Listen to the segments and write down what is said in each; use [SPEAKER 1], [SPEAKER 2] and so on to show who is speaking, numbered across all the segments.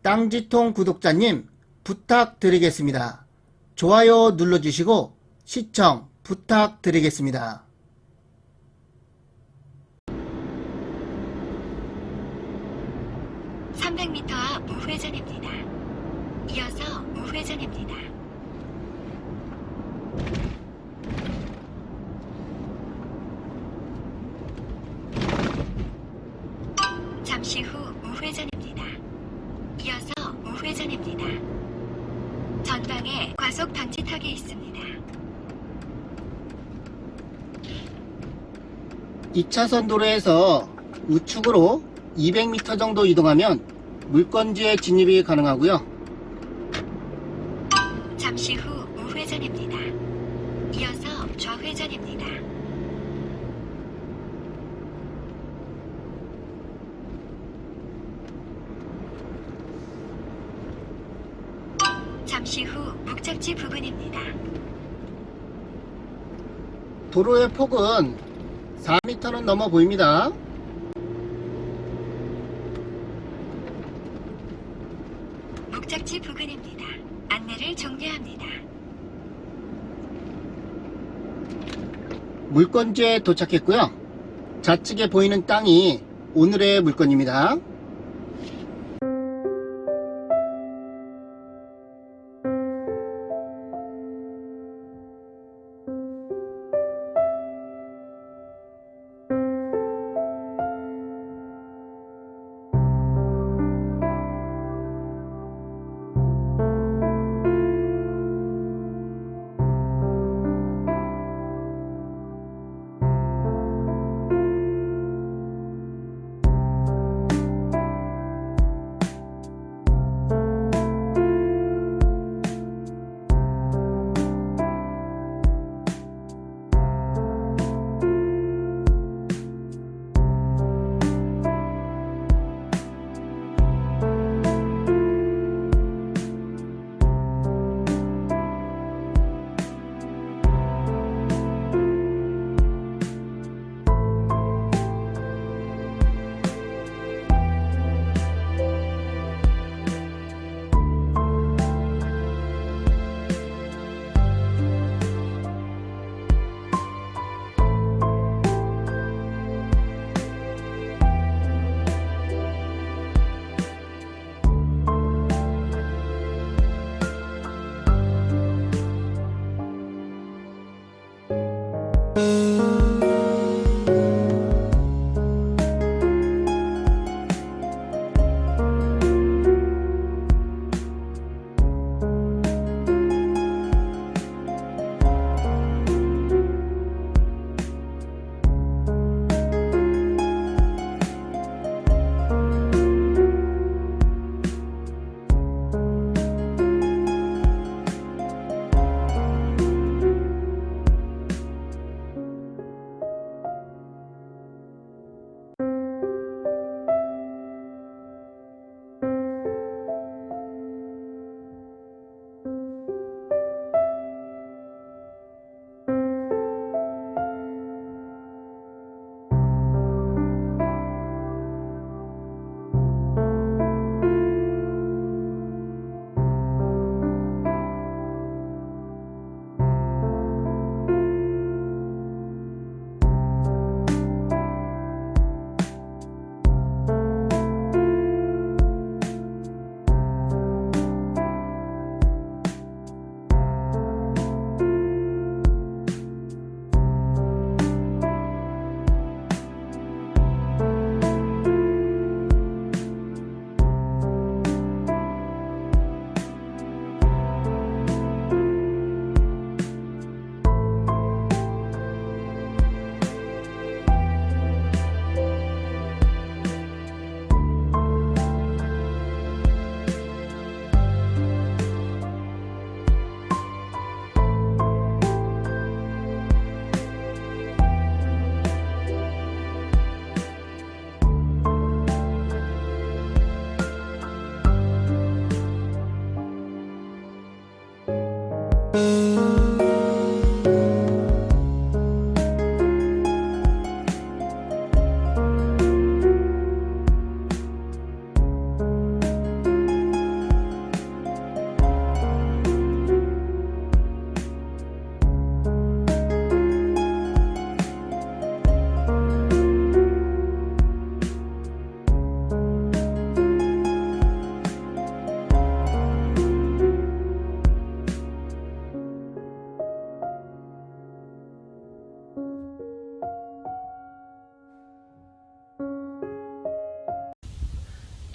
[SPEAKER 1] 땅지통 구독자님 부탁드리겠습니다. 좋아요 눌러주시고 시청 부탁드리겠습니다.
[SPEAKER 2] (300m) 앞 우회전입니다. 이어서 우회전입니다. 잠시 후 우회전입니다. 이어서 우회전입니다. 전방에 과속 방지턱이 있습니다.
[SPEAKER 1] 2차선 도로에서 우측으로 200m 정도 이동하면 물건지에 진입이 가능하고요.
[SPEAKER 2] 잠시 후 우회전입니다. 이어서 좌회전입니다. 잠시 후 목적지 부근입니다.
[SPEAKER 1] 도로의 폭은 4m는 넘어 보입니다.
[SPEAKER 2] 목적지 부근입니다. 안내를 종료합니다.
[SPEAKER 1] 물건지에 도착했고요. 좌측에 보이는 땅이 오늘의 물건입니다.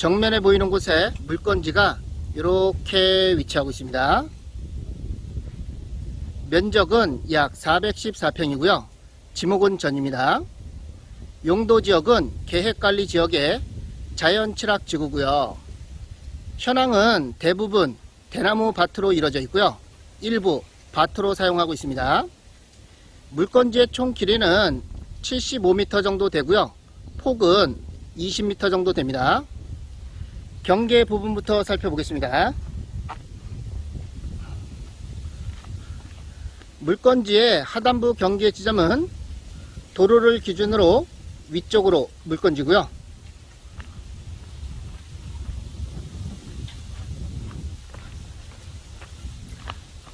[SPEAKER 1] 정면에 보이는 곳에 물건지가 이렇게 위치하고 있습니다. 면적은 약 414평이고요. 지목은 전입니다. 용도 지역은 계획관리 지역의 자연취락지구고요. 현황은 대부분 대나무 밭으로 이루어져 있고요. 일부 밭으로 사용하고 있습니다. 물건지의 총 길이는 75m 정도 되고요. 폭은 20m 정도 됩니다. 경계 부분부터 살펴보겠습니다. 물건지의 하단부 경계 지점은 도로를 기준으로 위쪽으로 물건지고요.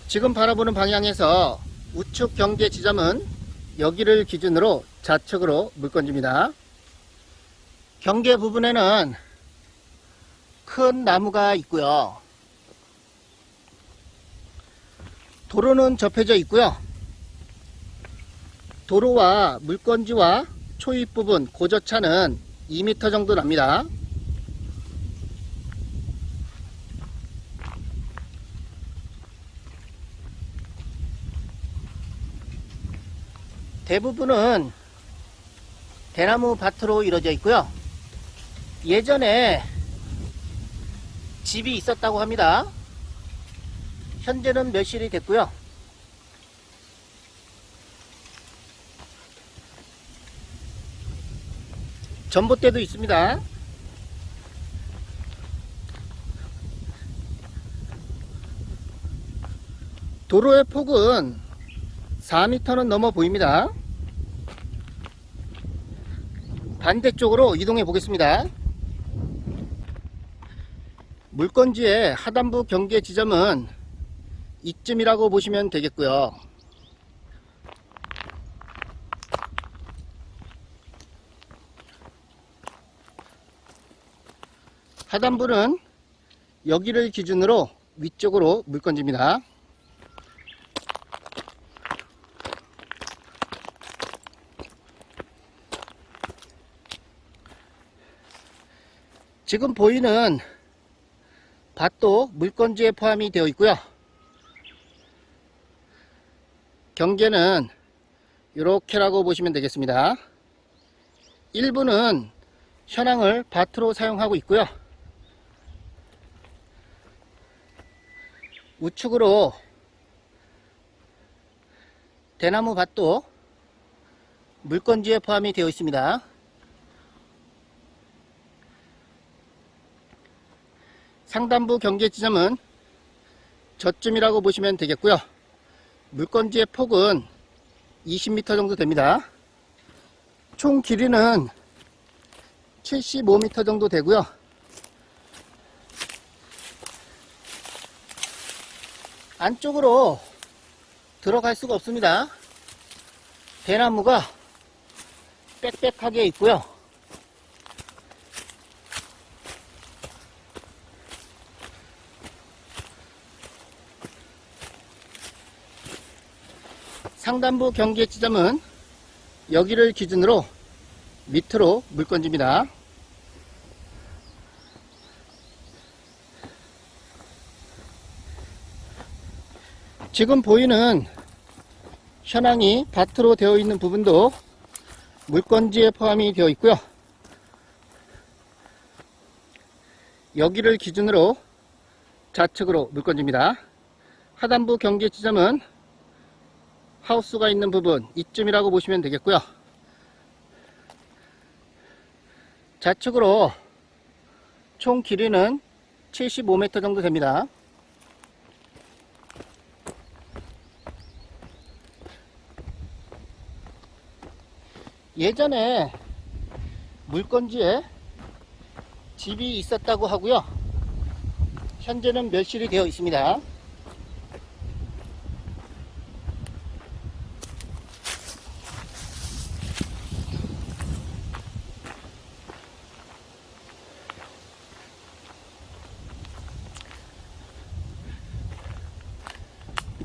[SPEAKER 1] 지금 바라보는 방향에서 우측 경계 지점은 여기를 기준으로 좌측으로 물건집니다. 경계 부분에는 큰 나무가 있고요. 도로는 접혀져 있고요. 도로와 물건지와 초입 부분 고저차는 2m 정도 납니다. 대부분은 대나무 밭으로 이루어져 있고요. 예전에 집이 있었다고 합니다. 현재는 멸실이 됐고요. 전봇대도 있습니다. 도로의 폭은 4m는 넘어 보입니다. 반대쪽으로 이동해 보겠습니다. 물건지의 하단부 경계 지점은 이쯤이라고 보시면 되겠고요. 하단부는 여기를 기준으로 위쪽으로 물건집니다. 지금 보이는 밭도 물건지에 포함이 되어 있고요. 경계는 이렇게라고 보시면 되겠습니다. 일부는 현황을 밭으로 사용하고 있고요. 우측으로 대나무 밭도 물건지에 포함이 되어 있습니다. 상단부 경계 지점은 저쯤이라고 보시면 되겠고요. 물건지의 폭은 20m 정도 됩니다. 총 길이는 75m 정도 되고요. 안쪽으로 들어갈 수가 없습니다. 대나무가 빽빽하게 있고요. 상단부 경계 지점은 여기를 기준으로 밑으로 물건집니다. 지금 보이는 현황이 밭으로 되어 있는 부분도 물건지에 포함이 되어 있고요. 여기를 기준으로 좌측으로 물건집니다. 하단부 경계 지점은 하우스가 있는 부분 이쯤이라고 보시면 되겠고요. 좌측으로 총 길이는 75m 정도 됩니다. 예전에 물건지에 집이 있었다고 하고요. 현재는 멸실이 되어 있습니다.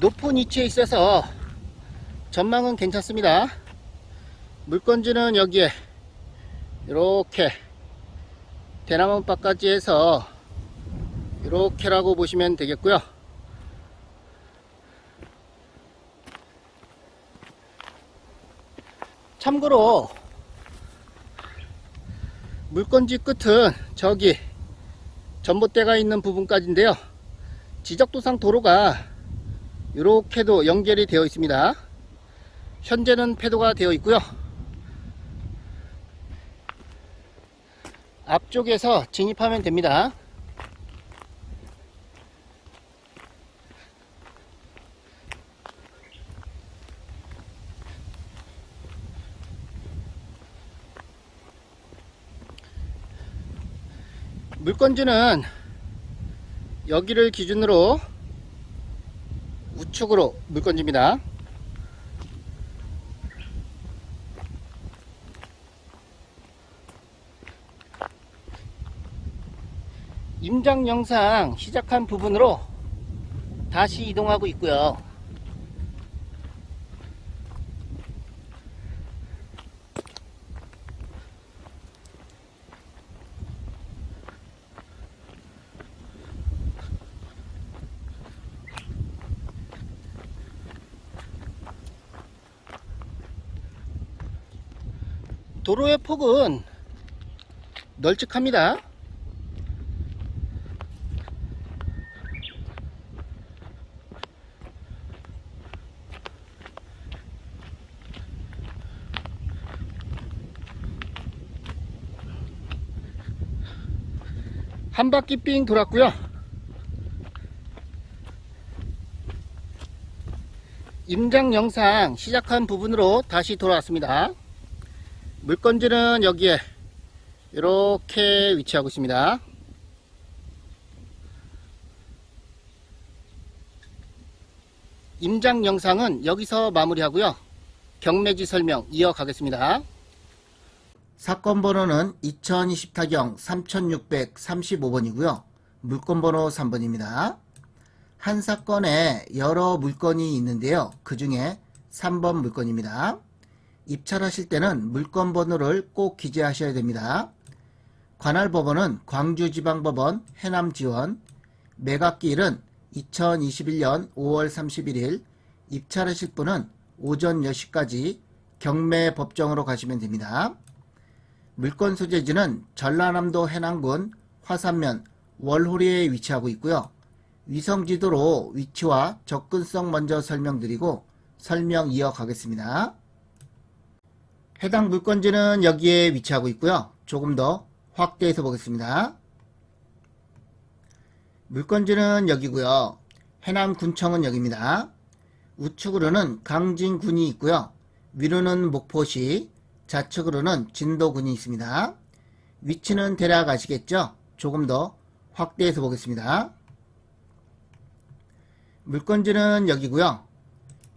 [SPEAKER 1] 높은 위치에 있어서 전망은 괜찮습니다. 물건지는 여기에 이렇게 대나무밭까지 해서 이렇게라고 보시면 되겠고요. 참고로 물건지 끝은 저기 전봇대가 있는 부분까지인데요. 지적도상 도로가 이렇게도 연결이 되어 있습니다. 현재는 폐도가 되어 있고요. 앞쪽에서 진입하면 됩니다. 물건지는 여기를 기준으로 우측으로 물건지입니다. 임장 영상 시작한 부분으로 다시 이동하고 있고요. 도로의 폭은 널찍합니다. 한 바퀴 삥 돌았고요. 임장 영상 시작한 부분으로 다시 돌아왔습니다. 물건지는 여기에 이렇게 위치하고 있습니다. 임장 영상은 여기서 마무리하고요. 경매지 설명 이어가겠습니다. 사건 번호는 2020타경 3635번이고요. 물건 번호 3번입니다. 한 사건에 여러 물건이 있는데요. 그 중에 3번 물건입니다. 입찰하실 때는 물건 번호를 꼭 기재하셔야 됩니다. 관할 법원은 광주지방법원 해남지원, 매각기일은 2021년 5월 31일, 입찰하실 분은 오전 10시까지 경매법정으로 가시면 됩니다. 물건 소재지는 전라남도 해남군 화산면 월호리에 위치하고 있고요. 위성지도로 위치와 접근성 먼저 설명드리고 설명 이어가겠습니다. 해당 물건지는 여기에 위치하고 있고요. 조금 더 확대해서 보겠습니다. 물건지는 여기고요. 해남군청은 여기입니다. 우측으로는 강진군이 있고요. 위로는 목포시, 좌측으로는 진도군이 있습니다. 위치는 대략 아시겠죠? 조금 더 확대해서 보겠습니다. 물건지는 여기고요.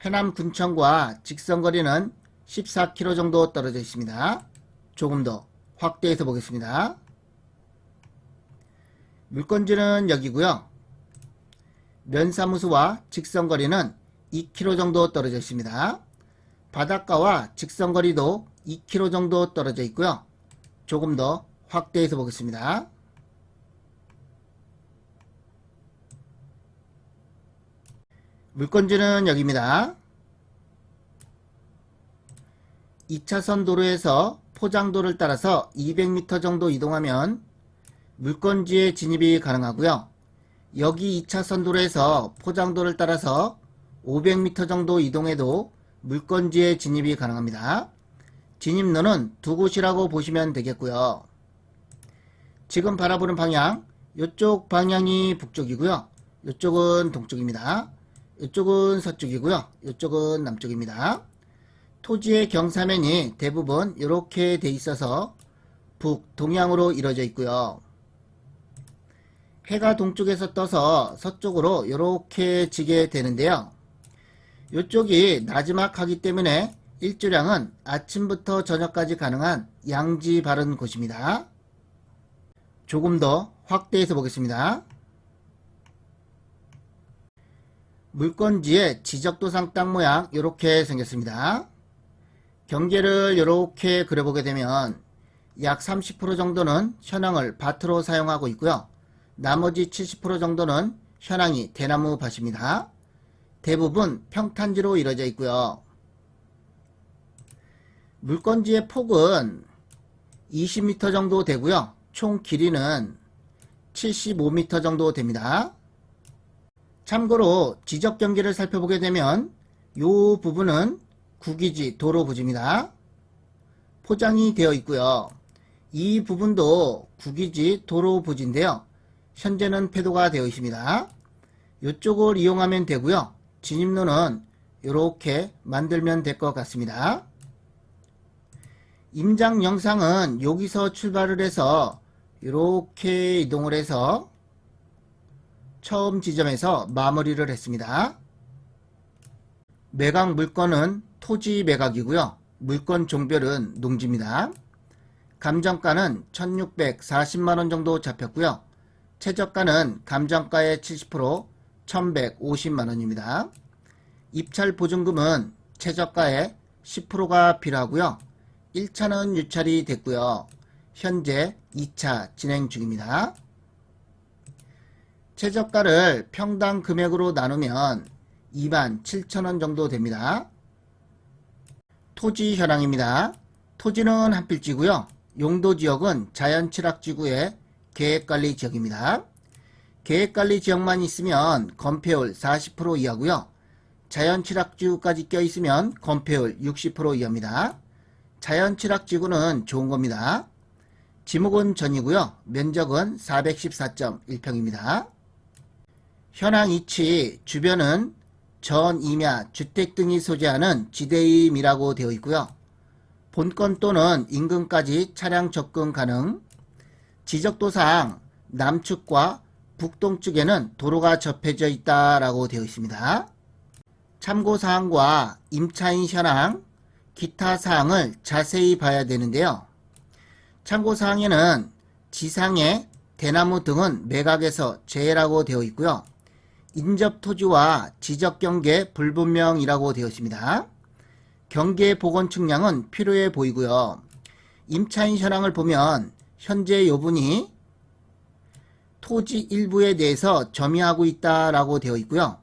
[SPEAKER 1] 해남군청과 직선거리는 14km 정도 떨어져 있습니다. 조금 더 확대해서 보겠습니다. 물건지는 여기고요. 면사무소와 직선거리는 2km 정도 떨어져 있습니다. 바닷가와 직선거리도 2km 정도 떨어져 있고요. 조금 더 확대해서 보겠습니다. 물건지는 여기입니다. 2차선 도로에서 포장도를 따라서 200m 정도 이동하면 물건지에 진입이 가능하고요. 여기 2차선 도로에서 포장도를 따라서 500m 정도 이동해도 물건지에 진입이 가능합니다. 진입로는 두 곳이라고 보시면 되겠고요. 지금 바라보는 방향, 이쪽 방향이 북쪽이고요. 이쪽은 동쪽입니다. 이쪽은 서쪽이고요. 이쪽은 남쪽입니다. 토지의 경사면이 대부분 이렇게 돼 있어서 북동향으로 이루어져 있고요. 해가 동쪽에서 떠서 서쪽으로 이렇게 지게 되는데요. 이쪽이 나지막하기 때문에 일조량은 아침부터 저녁까지 가능한 양지 바른 곳입니다. 조금 더 확대해서 보겠습니다. 물건지의 지적도상 땅 모양 이렇게 생겼습니다. 경계를 이렇게 그려보게 되면 약 30% 정도는 현황을 밭으로 사용하고 있고요. 나머지 70% 정도는 현황이 대나무 밭입니다. 대부분 평탄지로 이루어져 있고요. 물건지의 폭은 20m 정도 되고요. 총 길이는 75m 정도 됩니다. 참고로 지적 경계를 살펴보게 되면 이 부분은 국유지 도로 부지입니다. 포장이 되어 있고요. 이 부분도 국유지 도로 부지인데요. 현재는 폐도가 되어 있습니다. 이쪽을 이용하면 되고요. 진입로는 이렇게 만들면 될 것 같습니다. 임장 영상은 여기서 출발을 해서 이렇게 이동을 해서 처음 지점에서 마무리를 했습니다. 매각 물건은 토지 매각이고요. 물건 종별은 농지입니다. 감정가는 1640만원 정도 잡혔고요. 최저가는 감정가의 70% 1150만원입니다. 입찰 보증금은 최저가의 10%가 필요하고요. 1차는 유찰이 됐고요. 현재 2차 진행 중입니다. 최저가를 평당 금액으로 나누면 27,000원 정도 됩니다. 토지 현황입니다. 토지는 한 필지고요. 용도지역은 자연취락지구의 계획관리 지역입니다. 계획관리 지역만 있으면 건폐율 40% 이하고요. 자연취락지구까지 껴있으면 건폐율 60% 이하입니다. 자연취락지구는 좋은 겁니다. 지목은 전이고요. 면적은 414.1평입니다. 현황 위치 주변은 전, 임야, 주택 등이 소재하는 지대임이라고 되어 있고요. 본건 또는 인근까지 차량 접근 가능. 지적도상 남측과 북동쪽에는 도로가 접해져 있다라고 되어 있습니다. 참고사항과 임차인 현황, 기타 사항을 자세히 봐야 되는데요. 참고사항에는 지상의 대나무 등은 매각에서 제외라고 되어 있고요. 인접 토지와 지적 경계 불분명이라고 되어 있습니다. 경계 복원 측량은 필요해 보이고요. 임차인 현황을 보면 현재 요분이 토지 일부에 대해서 점유하고 있다라고 되어 있고요.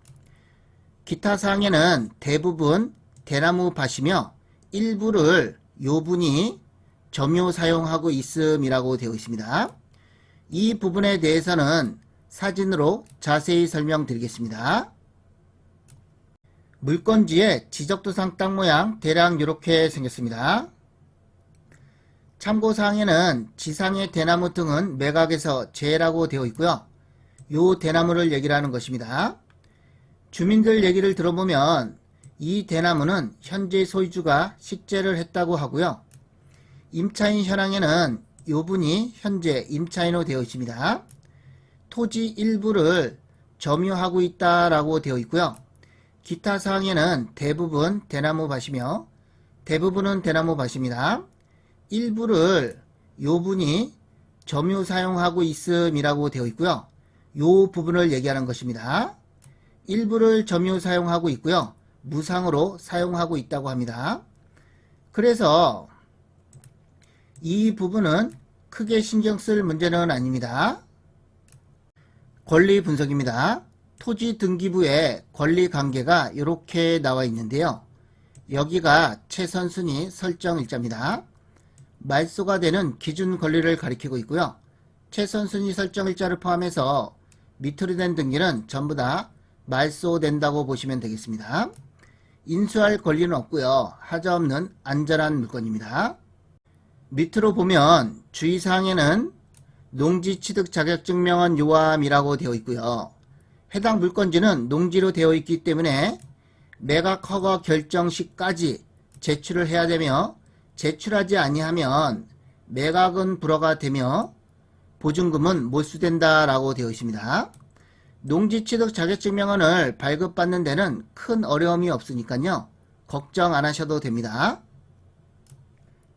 [SPEAKER 1] 기타 사항에는 대부분 대나무 밭이며 일부를 요분이 점유 사용하고 있음이라고 되어 있습니다. 이 부분에 대해서는 사진으로 자세히 설명드리겠습니다. 물건지의 지적도상 땅 모양 대략 이렇게 생겼습니다. 참고사항에는 지상의 대나무 등은 매각에서 제외라고 되어 있고요. 이 대나무를 얘기를 하는 것입니다. 주민들 얘기를 들어보면 이 대나무는 현재 소유주가 식재를 했다고 하고요. 임차인 현황에는 이 분이 현재 임차인으로 되어 있습니다. 토지 일부를 점유하고 있다라고 되어 있고요. 기타 사항에는 대부분 대나무 밭이며 대부분은 대나무 밭입니다. 일부를 요 분이 점유 사용하고 있음이라고 되어 있고요. 요 부분을 얘기하는 것입니다. 일부를 점유 사용하고 있고요. 무상으로 사용하고 있다고 합니다. 그래서 이 부분은 크게 신경 쓸 문제는 아닙니다. 권리 분석입니다. 토지 등기부에 권리 관계가 이렇게 나와 있는데요. 여기가 최선순위 설정 일자입니다. 말소가 되는 기준 권리를 가리키고 있고요. 최선순위 설정 일자를 포함해서 밑으로 된 등기는 전부 다 말소된다고 보시면 되겠습니다. 인수할 권리는 없고요. 하자 없는 안전한 물건입니다. 밑으로 보면 주의사항에는 농지취득 자격증명원 요함이라고 되어 있고요. 해당 물건지는 농지로 되어 있기 때문에 매각 허가 결정 시까지 제출을 해야 되며 제출하지 아니하면 매각은 불허가 되며 보증금은 몰수된다라고 되어 있습니다. 농지취득 자격증명원을 발급받는 데는 큰 어려움이 없으니까요. 걱정 안 하셔도 됩니다.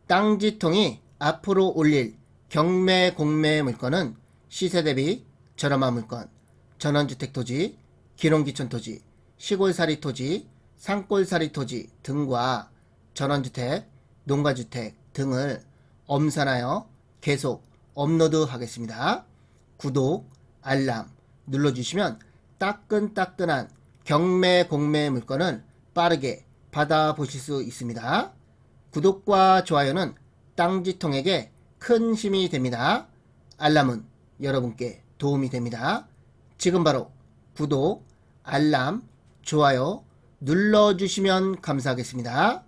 [SPEAKER 1] 땅지통이 앞으로 올릴 경매 공매 물건은 시세 대비 저렴한 물건, 전원주택 토지, 기농기촌 토지, 시골살이 토지, 산골살이 토지 등과 전원주택, 농가주택 등을 엄선하여 계속 업로드 하겠습니다. 구독, 알람 눌러주시면 따끈따끈한 경매 공매 물건을 빠르게 받아보실 수 있습니다. 구독과 좋아요는 땅지통에게 큰 힘이 됩니다. 알람은 여러분께 도움이 됩니다. 지금 바로 구독, 알람, 좋아요 눌러주시면 감사하겠습니다.